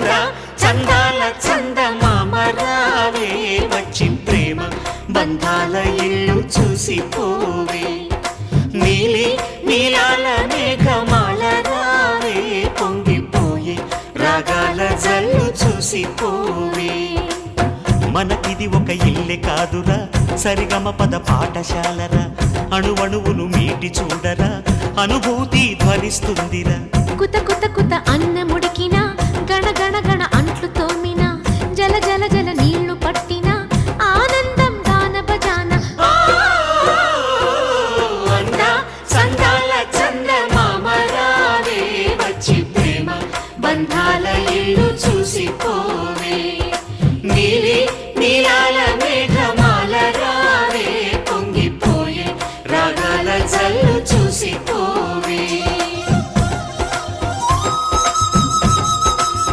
రా చందాల చందమామ రావే వచ్చి ప్రేమ బంధాల ఇల్లు చూసిపోవే నీలి నీలాల మేఘమాల రావే పొంగిపోయే రాగాల జల్లు చూసిపోవే మనకిది ఒక ఇల్లే కాదురా సరిగమ పద పాఠశాలరా అణువణువును మీటి చూడరా అనుభూతి ధ్వనిస్తుందిరా కుత కుత కుత అన్నముడికిన గణ గణ గణ అంట్లు తోమిన జల జల జల నీళ్లు పట్టిన ఆనందం గాన భజాన సందాల చందమామ రావే వచ్చి ప్రేమ బంధాల ఇల్లు చూసిపోవే నీలి